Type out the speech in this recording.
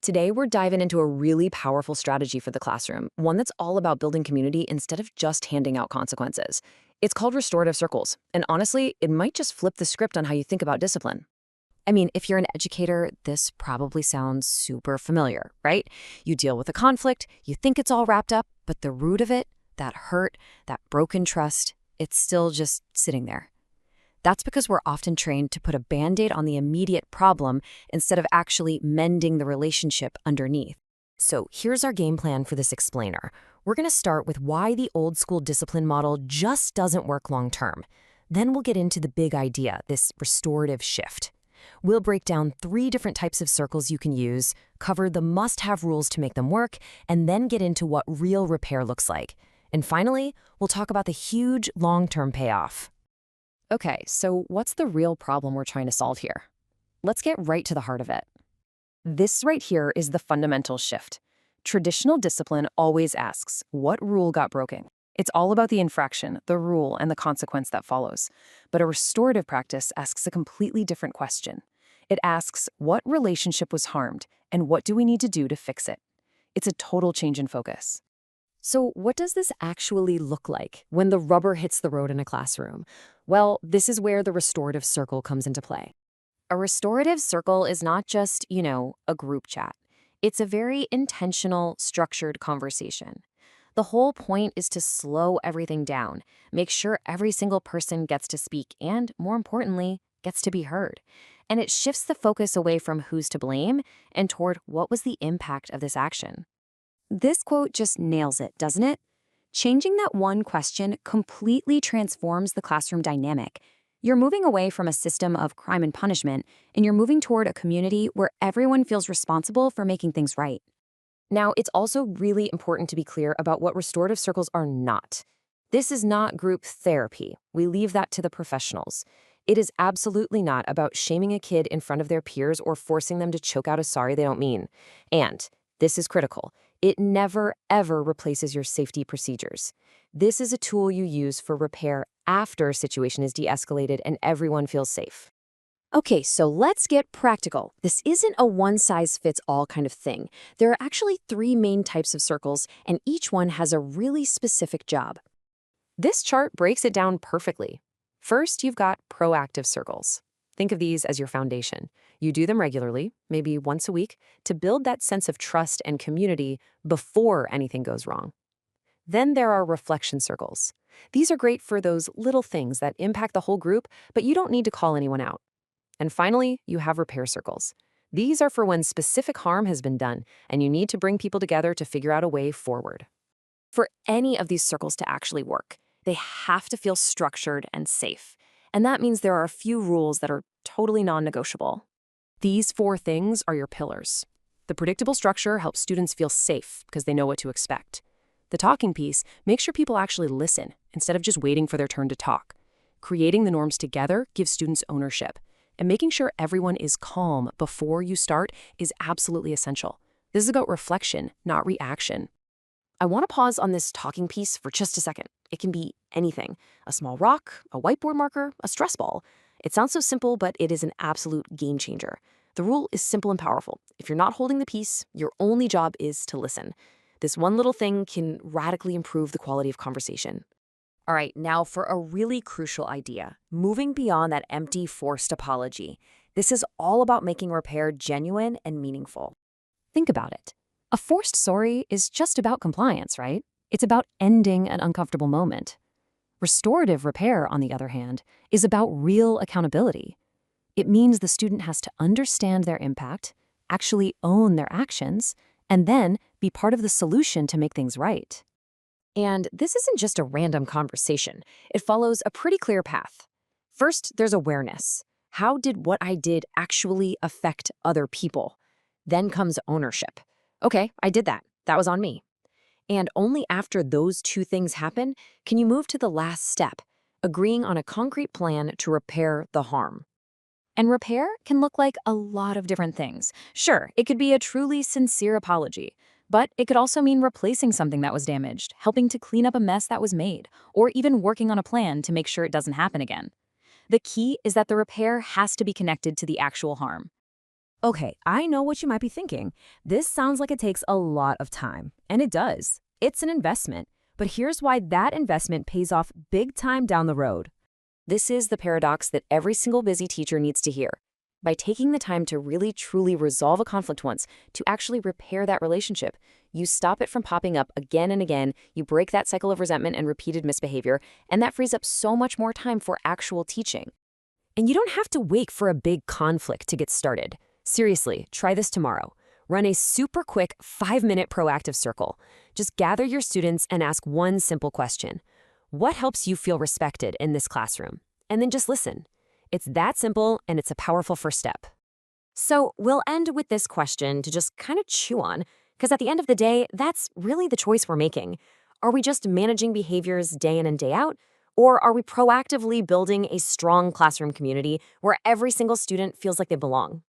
Today, we're diving into a really powerful strategy for the classroom, one that's all about building community instead of just handing out consequences. It's called restorative circles, and honestly, it might just flip the script on how you think about discipline. I mean, if you're an educator, this probably sounds super familiar, right? You deal with a conflict, you think it's all wrapped up, but the root of it, that hurt, that broken trust, it's still just sitting there. That's because we're often trained to put a band-aid on the immediate problem instead of actually mending the relationship underneath. So here's our game plan for this explainer. We're going to start with why the old school discipline model just doesn't work long term. Then we'll get into the big idea, this restorative shift. We'll break down 3 different types of circles you can use, cover the must-have rules to make them work, and then get into what real repair looks like. And finally, we'll talk about the huge long-term payoff. Okay, so what's the real problem we're trying to solve here? Let's get right to the heart of it. This right here is the fundamental shift. Traditional discipline always asks, what rule got broken? It's all about the infraction, the rule, and the consequence that follows. But a restorative practice asks a completely different question. It asks, what relationship was harmed, and what do we need to do to fix it? It's a total change in focus. So what does this actually look like when the rubber hits the road in a classroom? Well, this is where the restorative circle comes into play. A restorative circle is not just, a group chat. It's a very intentional, structured conversation. The whole point is to slow everything down, make sure every single person gets to speak and, more importantly, gets to be heard. And it shifts the focus away from who's to blame and toward what was the impact of this action. This quote just nails it, doesn't it? Changing that one question completely transforms the classroom dynamic. You're moving away from a system of crime and punishment, and you're moving toward a community where everyone feels responsible for making things right. Now, it's also really important to be clear about what restorative circles are not. This is not group therapy. We leave that to the professionals. It is absolutely not about shaming a kid in front of their peers or forcing them to choke out a sorry they don't mean. And this is critical. It never, ever replaces your safety procedures. This is a tool you use for repair after a situation is de-escalated and everyone feels safe. Okay, so let's get practical. This isn't a one-size-fits-all kind of thing. There are actually 3 main types of circles, and each one has a really specific job. This chart breaks it down perfectly. First, you've got proactive circles. Think of these as your foundation. You do them regularly, maybe once a week, to build that sense of trust and community before anything goes wrong. Then there are reflection circles. These are great for those little things that impact the whole group, but you don't need to call anyone out. And finally, you have repair circles. These are for when specific harm has been done, and you need to bring people together to figure out a way forward. For any of these circles to actually work, they have to feel structured and safe. And that means there are a few rules that are totally non-negotiable. These 4 things are your pillars. The predictable structure helps students feel safe because they know what to expect. The talking piece makes sure people actually listen instead of just waiting for their turn to talk. Creating the norms together gives students ownership. And making sure everyone is calm before you start is absolutely essential. This is about reflection, not reaction. I want to pause on this talking piece for just a second. It can be anything. A small rock, a whiteboard marker, a stress ball. It sounds so simple, but it is an absolute game changer. The rule is simple and powerful. If you're not holding the piece, your only job is to listen. This one little thing can radically improve the quality of conversation. All right, now for a really crucial idea, moving beyond that empty, forced apology. This is all about making repair genuine and meaningful. Think about it. A forced sorry is just about compliance, right? It's about ending an uncomfortable moment. Restorative repair, on the other hand, is about real accountability. It means the student has to understand their impact, actually own their actions, and then be part of the solution to make things right. And this isn't just a random conversation. It follows a pretty clear path. First, there's awareness. How did what I did actually affect other people? Then comes ownership. Okay, I did that. That was on me. And only after those 2 things happen can you move to the last step, agreeing on a concrete plan to repair the harm. And repair can look like a lot of different things. Sure, it could be a truly sincere apology, but it could also mean replacing something that was damaged, helping to clean up a mess that was made, or even working on a plan to make sure it doesn't happen again. The key is that the repair has to be connected to the actual harm. Okay, I know what you might be thinking. This sounds like it takes a lot of time, and it does. It's an investment. But here's why that investment pays off big time down the road. This is the paradox that every single busy teacher needs to hear. By taking the time to really truly resolve a conflict once, to actually repair that relationship, you stop it from popping up again and again, you break that cycle of resentment and repeated misbehavior, and that frees up so much more time for actual teaching. And you don't have to wait for a big conflict to get started. Seriously, try this tomorrow. Run a super quick 5-minute proactive circle. Just gather your students and ask one simple question. What helps you feel respected in this classroom? And then just listen. It's that simple, and it's a powerful first step. So we'll end with this question to just kind of chew on, because at the end of the day, that's really the choice we're making. Are we just managing behaviors day in and day out? Or are we proactively building a strong classroom community where every single student feels like they belong?